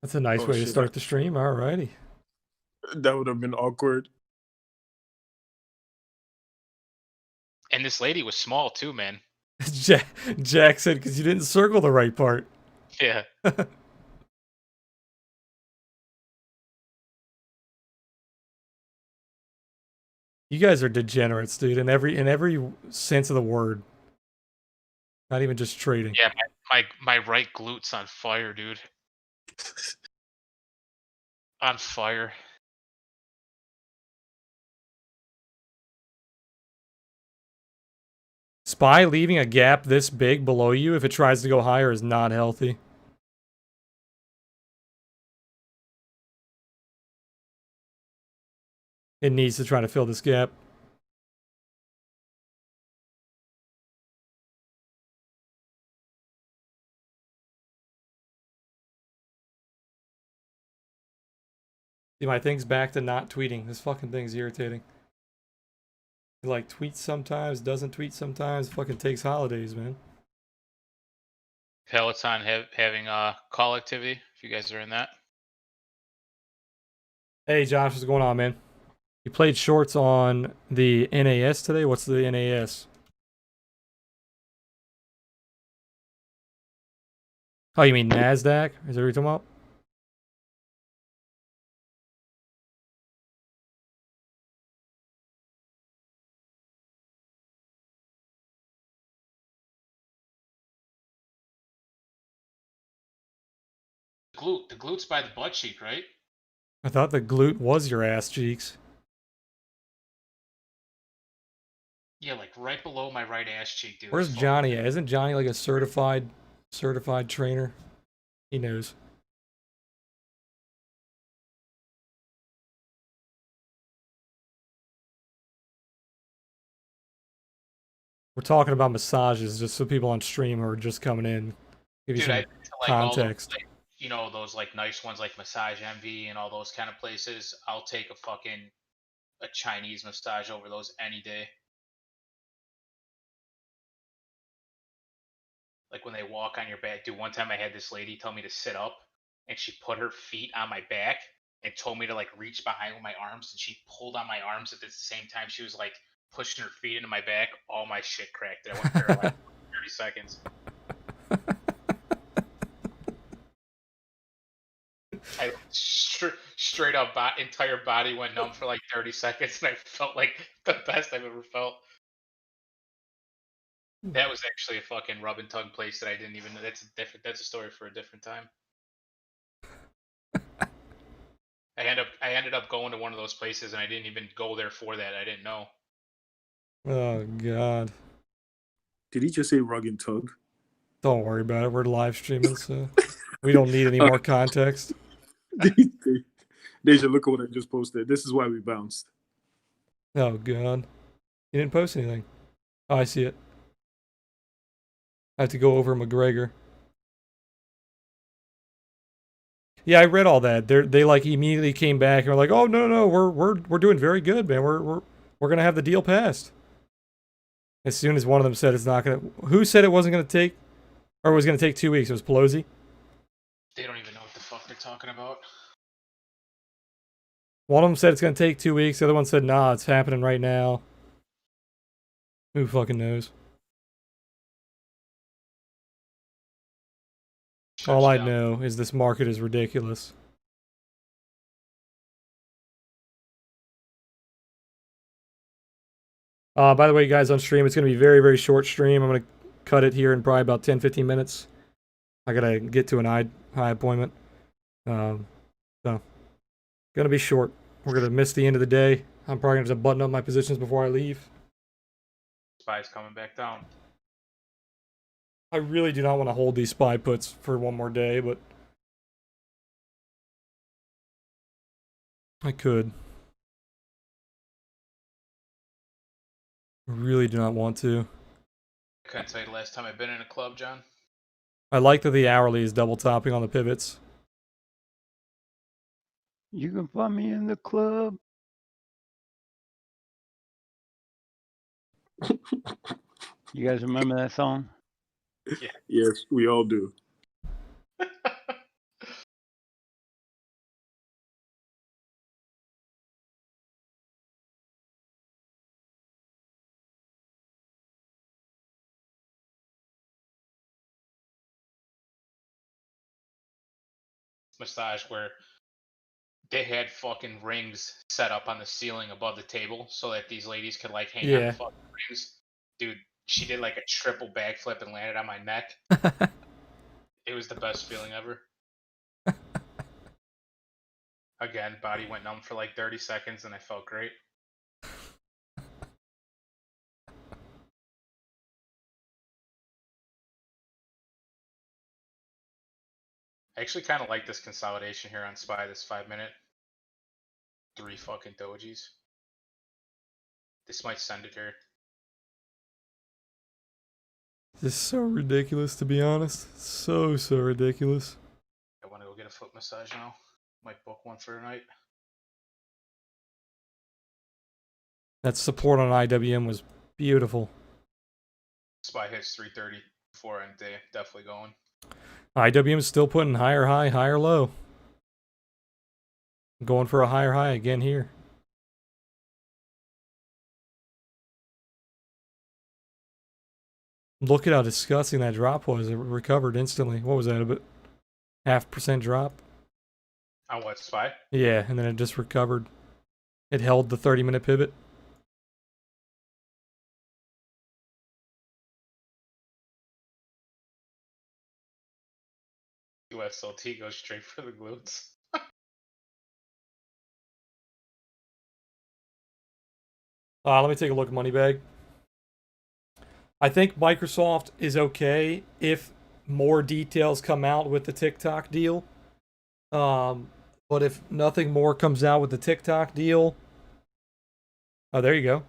That's a nice Oh, way to shit. start the stream. Alrighty. That would have been awkward. And this lady was small too, man. Jack said because you didn't circle the right part. Yeah. You guys are degenerates, dude, in every sense of the word. Not even just trading. Yeah, my right glute's on fire, dude. On fire. SPY leaving a gap this big below you if it tries to go higher is not healthy. It needs to try to fill this gap. See, my thing's back to not tweeting. This fucking thing's irritating. It like tweets sometimes, doesn't tweet sometimes. Fucking takes holidays, man. Peloton having call activity. If you guys are in that. Hey Josh, what's going on, man? You played shorts on the NAS today? What's the NAS? Oh, you mean NASDAQ? Is that what you're talking about? The glute's by the butt cheek, right? I thought the glute was your ass cheeks. Yeah, like right below my right ass cheek, dude. Where's Johnny at? Isn't Johnny like a certified trainer? He knows. We're talking about massages just so people on stream are just coming in. Give you Dude, some like context. All those, you know, those like nice ones like Massage MV and all those kind of places. I'll take a Chinese massage over those any day. Like when they walk on your back. Dude, one time I had this lady tell me to sit up and she put her feet on my back and told me to like reach behind with my arms, and she pulled on my arms at the same time she was like pushing her feet into my back. All my shit cracked. I went paralyzed for 30 seconds. I straight up entire body went numb for like 30 seconds, and I felt like the best I've ever felt. That was actually a fucking rub and tug place that I didn't even know. That's a story for a different time. I ended up going to one of those places, and I didn't even go there for that. I didn't know. Oh god. Did he just say rug and tug? Don't worry about it. We're live streaming, so we don't need any more context. Deja, look at what I just posted. This is why we bounced. Oh god. You didn't post anything. Oh, I see it. I have to go over McGregor. Yeah, I read all that. They like immediately came back and were like, "Oh no, we're doing very good, man. We're gonna have the deal passed." As soon as one of them said it's not gonna, who said it wasn't gonna take, or it was gonna take 2 weeks? It was Pelosi. They don't even know what the fuck they're talking about. One of them said it's gonna take 2 weeks. The other one said, "Nah, it's happening right now." Who fucking knows? All I know is this market is ridiculous. By the way, guys, on stream, it's going to be a very, very short stream. I'm going to cut it here in probably about 10-15 minutes. I got to get to an eye appointment. So, going to be short. We're going to miss the end of the day. I'm probably going to button up my positions before I leave. SPY's coming back down. I really do not want to hold these SPY puts for one more day, but I could. I really do not want to. I couldn't tell you the last time I've been in a club, John. I like that the hourly is double topping on the pivots. You can find me in the club. You guys remember that song? Yeah. Yes, we all do. massage where they had fucking rings set up on the ceiling above the table so that these ladies could like hang on Yeah. the fucking rings. Dude, she did like a triple backflip and landed on my neck. It was the best feeling ever. Again, body went numb for like 30 seconds and I felt great. I actually kind of like this consolidation here on SPY, this 5-minute. 3 fucking dojis. This might send it here. This is so ridiculous, to be honest. So ridiculous. I want to go get a foot massage now. Might book one for tonight. That support on IWM was beautiful. SPY hits 330 before end day. Definitely going. IWM is still putting higher high, higher low. Going for a higher high again here. Look at how disgusting that drop was. It recovered instantly. What was that, about 0.5% drop? On what, SPY? Yeah, and then it just recovered. It held the 30-minute pivot. USLT goes straight for the glutes. Let me take a look at Moneybag. I think Microsoft is okay if more details come out with the TikTok deal. But if nothing more comes out with the TikTok deal... Oh, there you go.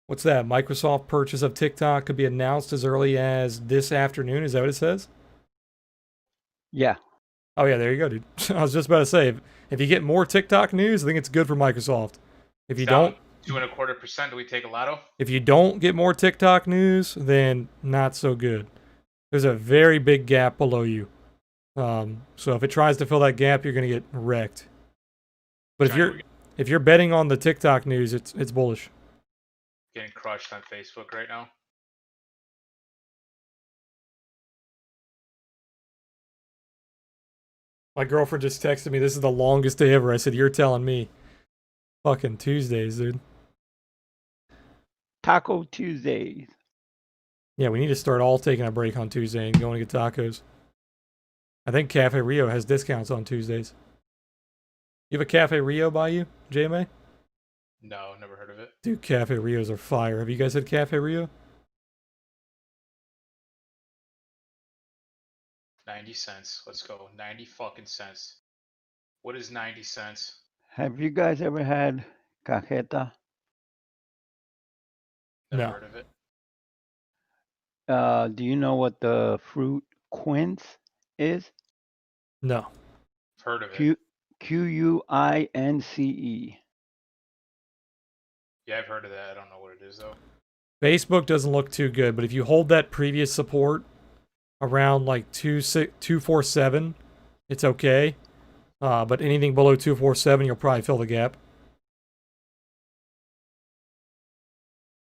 What's that? Microsoft purchase of TikTok could be announced as early as this afternoon. Is that what it says? Yeah. Oh, yeah, there you go, dude. I was just about to say, if you get more TikTok news, I think it's good for Microsoft. If you don't... 2.25%. Do we take a lotto? If you don't get more TikTok news, then not so good. There's a very big gap below you. So if it tries to fill that gap, you're gonna get wrecked. But if you're betting on the TikTok news, it's bullish. Getting crushed on Facebook right now. My girlfriend just texted me, this is the longest day ever. I said, you're telling me. Fucking Tuesdays, dude. Taco Tuesdays. Yeah, we need to start all taking a break on Tuesday and going to get tacos. I think Cafe Rio has discounts on Tuesdays. You have a Cafe Rio by you, JMA? No, never heard of it. Dude, Cafe Rios are fire. Have you guys had Cafe Rio? 90 cents. Let's go. 90 fucking cents. What is 90 cents? Have you guys ever had cajeta? Never No. heard of it. Do you know what the fruit quince is? No. Heard of it. Quince. Yeah, I've heard of that. I don't know what it is though. Facebook doesn't look too good, but if you hold that previous support around like 247, it's okay. But anything below 247, you'll probably fill the gap.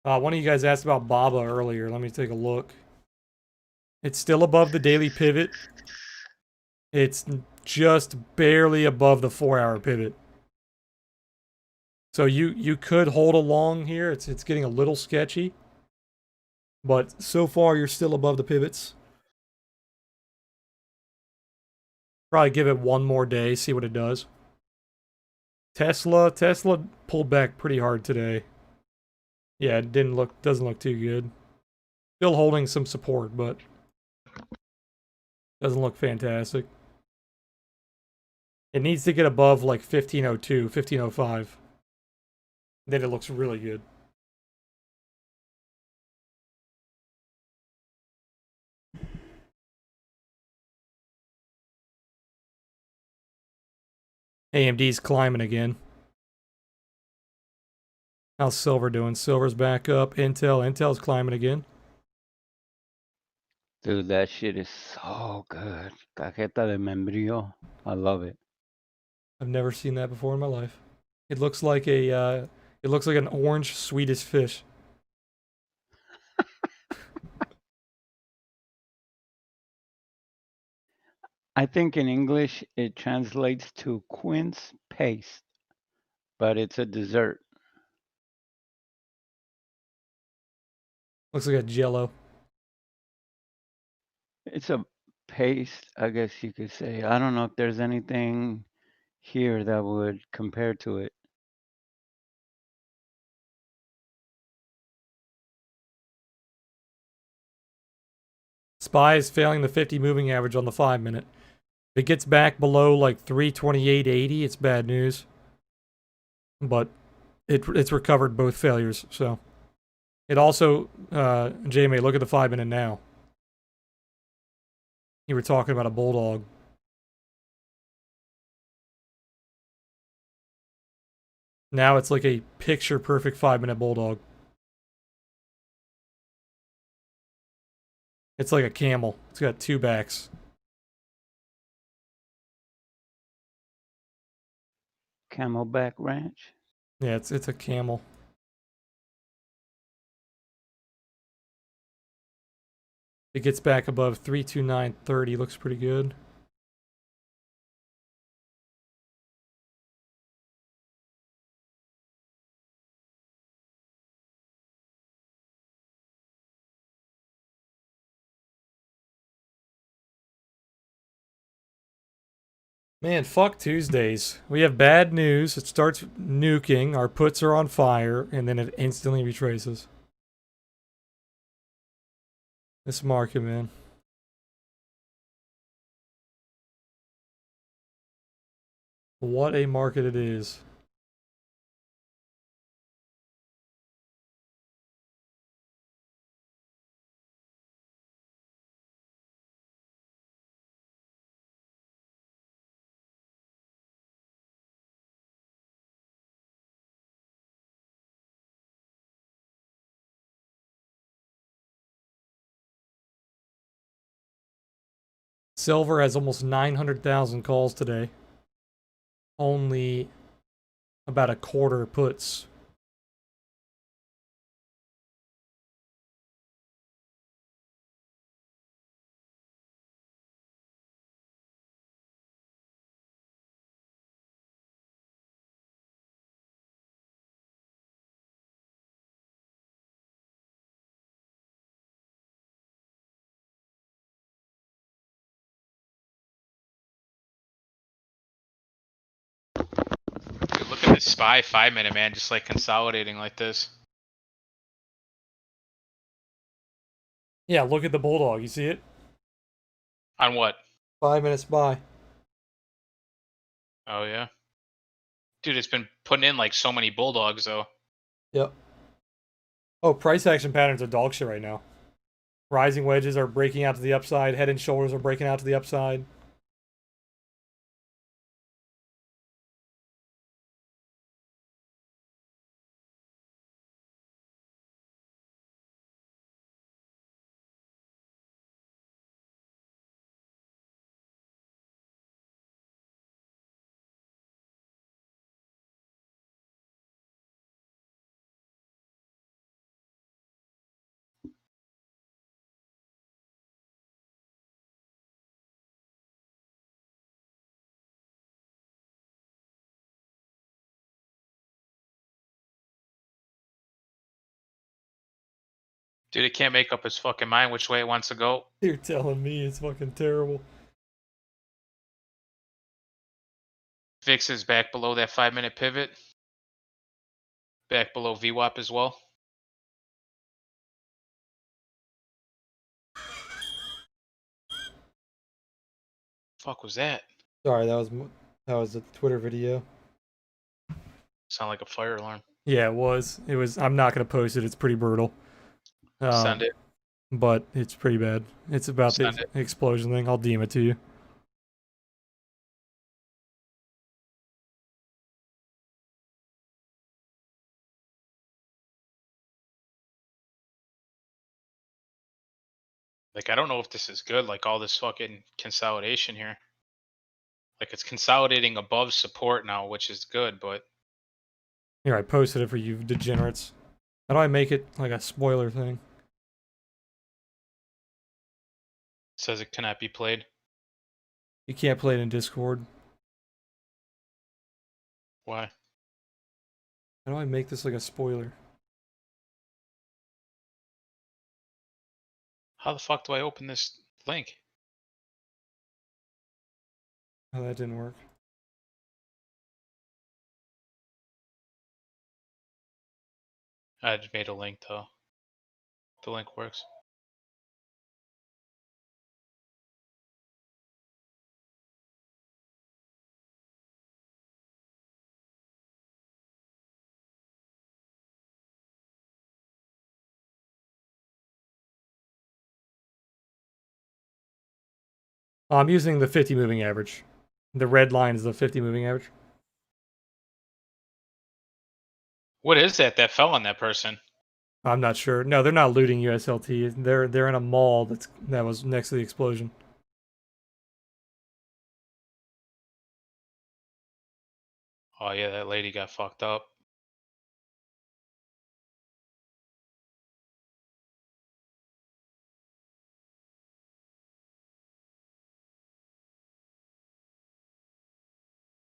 One of you guys asked about BABA earlier. Let me take a look. It's still above the daily pivot. It's just barely above the 4-hour pivot. So you could hold along here. It's getting a little sketchy. But so far, you're still above the pivots. Probably give it one more day, see what it does. Tesla pulled back pretty hard today. Yeah, it doesn't look too good. Still holding some support, but doesn't look fantastic. It needs to get above like 1502, 1505. Then it looks really good. AMD's climbing again. How's Silver doing? Silver's back up. Intel's climbing again. Dude, that shit is so good. Cajeta de membrillo. I love it. I've never seen that before in my life. It looks like an orange Swedish fish. I think in English it translates to quince paste, but it's a dessert. Looks like a jello. It's a paste, I guess you could say. I don't know if there's anything here that would compare to it. SPY is failing the 50 moving average on the 5-minute. If it gets back below like 328.80, it's bad news. But it's recovered both failures, so. It also, JMA, look at the 5-minute now. You were talking about a bulldog. Now it's like a picture-perfect 5-minute bulldog. It's like a camel. It's got two backs. Camelback Ranch. Yeah, it's a camel. It gets back above 329.30. Looks pretty good. Man, fuck Tuesdays. We have bad news. It starts nuking. Our puts are on fire, and then it instantly retraces. This market, man. What a market it is. Silver has almost 900,000 calls today. Only about a quarter puts. Dude, look at this SPY 5-minute, man, just like consolidating like this. Yeah, look at the bulldog. You see it? On what? 5-minute SPY. Oh yeah. Dude, it's been putting in like so many bulldogs though. Yep. Oh, price action patterns are dog shit right now. Rising wedges are breaking out to the upside. Head and shoulders are breaking out to the upside. Dude, it can't make up its fucking mind which way it wants to go. You're telling me it's fucking terrible. VIX is back below that 5-minute pivot. Back below VWAP as well. Fuck was that? Sorry, that was a Twitter video. Sound like a fire alarm. Yeah, it was. It was. I'm not gonna post it. It's pretty brutal. Send it. But it's pretty bad. It's about Send the it. explosion thing. I'll DM it to you. Like, I don't know if this is good, like all this fucking consolidation here. Like, it's consolidating above support now, which is good, but Here, I posted it for you degenerates. How do I make it like a spoiler thing? it says it cannot be played. You can't play it in Discord. Why? How do I make this like a spoiler? How the fuck do I open this link? Oh, that didn't work. I just made a link though. The link works. I'm using the 50 moving average. The red line is the 50 moving average. What is that fell on that person? I'm not sure. No, they're not looting USLT. They're in a mall that was next to the explosion. Oh yeah, that lady got fucked up.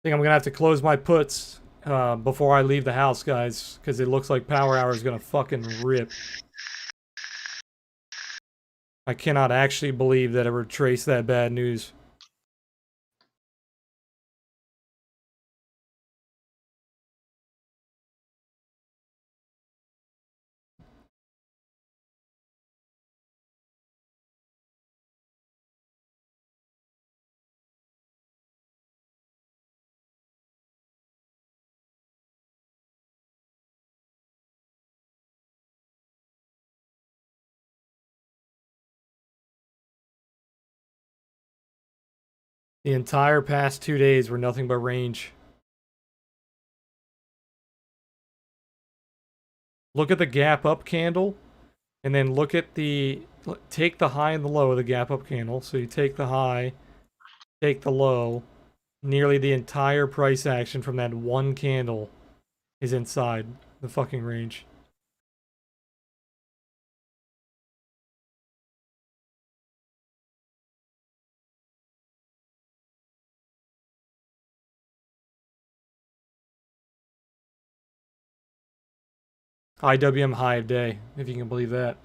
I think I'm gonna have to close my puts before I leave the house, guys, because it looks like Power Hour is gonna fucking rip. I cannot actually believe that it retraced that bad news. The entire past 2 days were nothing but range. Look at the gap up candle, and then look at take the high and the low of the gap up candle. So you take the high, take the low. Nearly the entire price action from that one candle is inside the fucking range. IWM high of day, if you can believe that.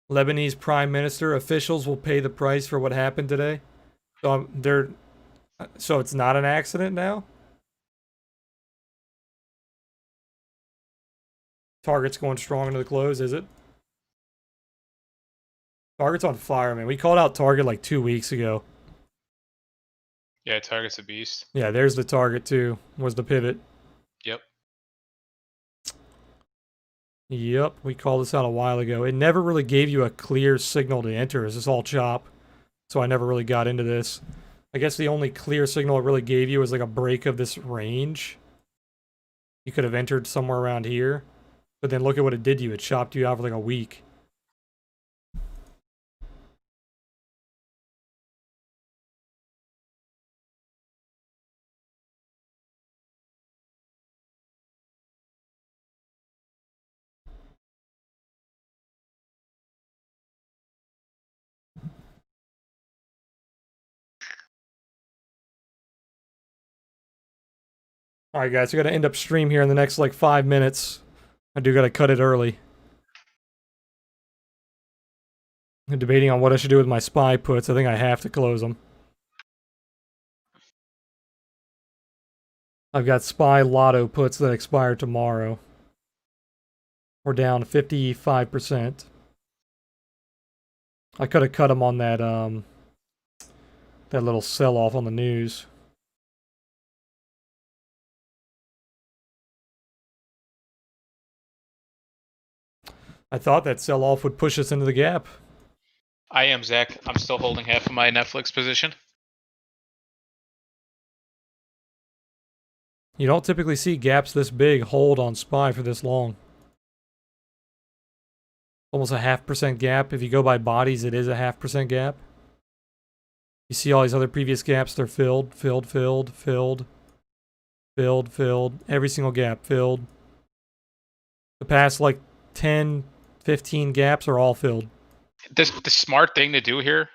Lebanese Prime Minister officials will pay the price for what happened today. So it's not an accident now? Target's going strong into the close, is it? Target's on fire, man. We called out Target like 2 weeks ago. Yeah, target's a beast. Yeah, there's the target too. Was the pivot. Yep. Yep, we called this out a while ago. It never really gave you a clear signal to enter. It's just all chop. So I never really got into this. I guess the only clear signal it really gave you was like a break of this range. You could have entered somewhere around here. But then look at what it did to you. It chopped you out for like a week. Alright guys, we gotta end up stream here in the next like 5 minutes. I do gotta cut it early. I'm debating on what I should do with my SPY puts. I think I have to close them. I've got SPY lotto puts that expire tomorrow. We're down 55%. I could have cut them on that that little sell-off on the news. I thought that sell-off would push us into the gap. I am Zach. I'm still holding half of my Netflix position. You don't typically see gaps this big hold on SPY for this long. almost a 0.5% gap. If you go by bodies, it is a 0.5% gap. You see all these other previous gaps, they're filled. Every single gap filled. The past like 10, 15 gaps are all filled. The smart thing to do here,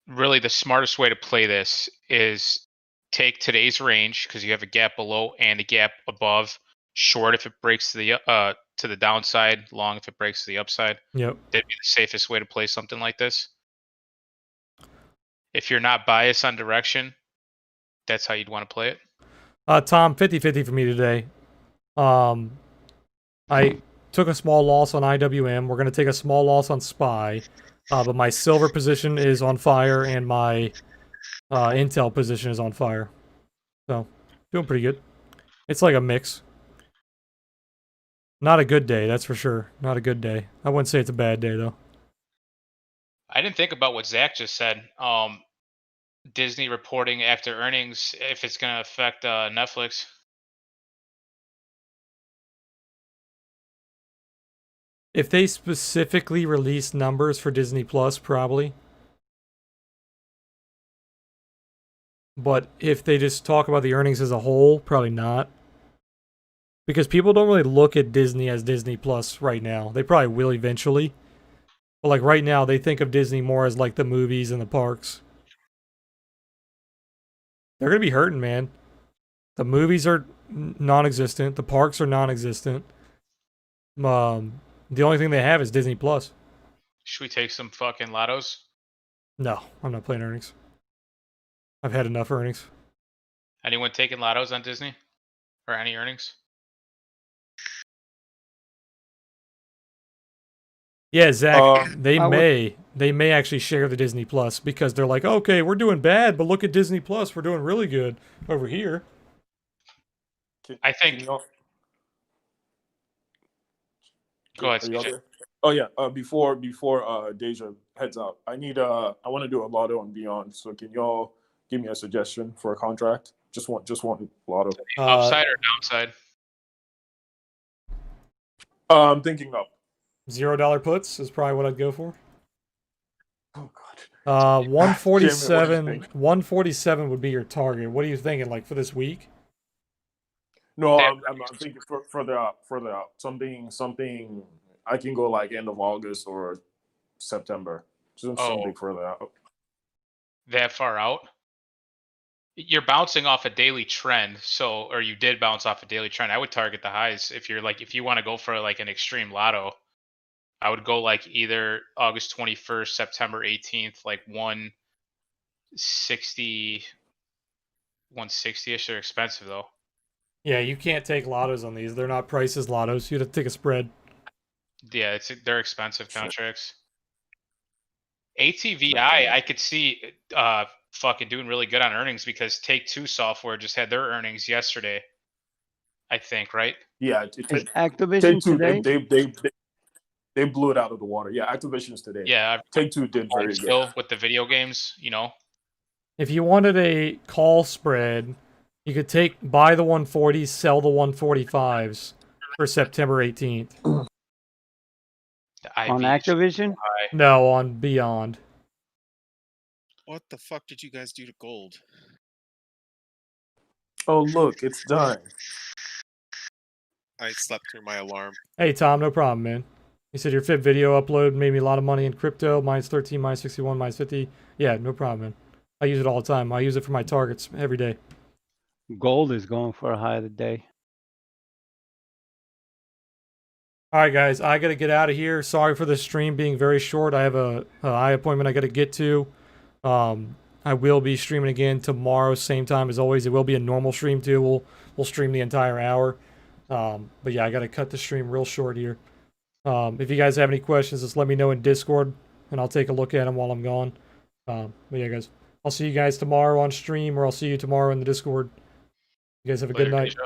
really the smartest way to play this is take today's range because you have a gap below and a gap above. Short if it breaks to the downside, long if it breaks to the upside. Yep. That'd be the safest way to play something like this. If you're not biased on direction, that's how you'd want to play it. Tom, 50-50 for me today. I took a small loss on IWM. We're going to take a small loss on SPY. But my silver position is on fire and my Intel position is on fire. So, doing pretty good. It's like a mix. Not a good day, that's for sure. Not a good day. I wouldn't say it's a bad day, though. I didn't think about what Zach just said. Disney reporting after earnings, if it's going to affect Netflix. If they specifically release numbers for Disney Plus, probably. But if they just talk about the earnings as a whole, probably not. Because people don't really look at Disney as Disney Plus right now. They probably will eventually. But like right now, they think of Disney more as like the movies and the parks. They're going to be hurting, man. The movies are non-existent. The parks are non-existent. The only thing they have is Disney Plus. Should we take some fucking lottos? No, I'm not playing earnings. I've had enough earnings. Anyone taking lottos on Disney? Or any earnings? Yeah, Zach, they I would- may actually share the Disney Plus because they're like, okay, we're doing bad, but look at Disney Plus, we're doing really good over here. I think- Go ahead, Are y'all CJ. there? Oh yeah. Before Deja heads out, I want to do a lotto and beyond. So can y'all give me a suggestion for a contract? Just one lotto. Upside or downside? I'm thinking up. $0 puts is probably what I'd go for. Oh god. 147 147 would be your target. What are you thinking, like for this week? No, There. I'm thinking further out. Something. I can go like end of August or September. Just something further out. That far out? You're bouncing off a daily trend, or you did bounce off a daily trend. I would target the highs if you want to go for like an extreme lotto. I would go like either August 21st, September 18th, like 160, 160ish. They're expensive though. Yeah, you can't take lottos on these. They're not priced as lottos. You'd have to take a spread. Yeah, they're expensive contracts. ATVI, I could see fucking doing really good on earnings because Take-Two Software just had their earnings yesterday. I think, right? Yeah, Is Activision today? They blew it out of the water. Yeah, Activision's today. Yeah, Take-Two did very still good. with the video games, you know. If you wanted a call spread, you could buy the 140s, sell the 145s for September 18th. The On IV Activision? No, on Beyond. What the fuck did you guys do to gold? Oh look, it's done. I slept through my alarm. Hey, Tom, no problem, man. You said your FIP video upload made me a lot of money in crypto. Mine's 13, mine's 61, mine's 50. Yeah, no problem, man. I use it all the time. I use it for my targets every day. Gold is going for a high of the day. All right, guys, I got to get out of here. Sorry for the stream being very short. I have a eye appointment I got to get to. I will be streaming again tomorrow, same time as always. It will be a normal stream, too. We'll stream the entire hour. But yeah, I got to cut the stream real short here. If you guys have any questions, just let me know in Discord, and I'll take a look at them while I'm gone. But yeah, guys, I'll see you guys tomorrow on stream, or I'll see you tomorrow in the Discord. You guys have a good Later, night. Deja.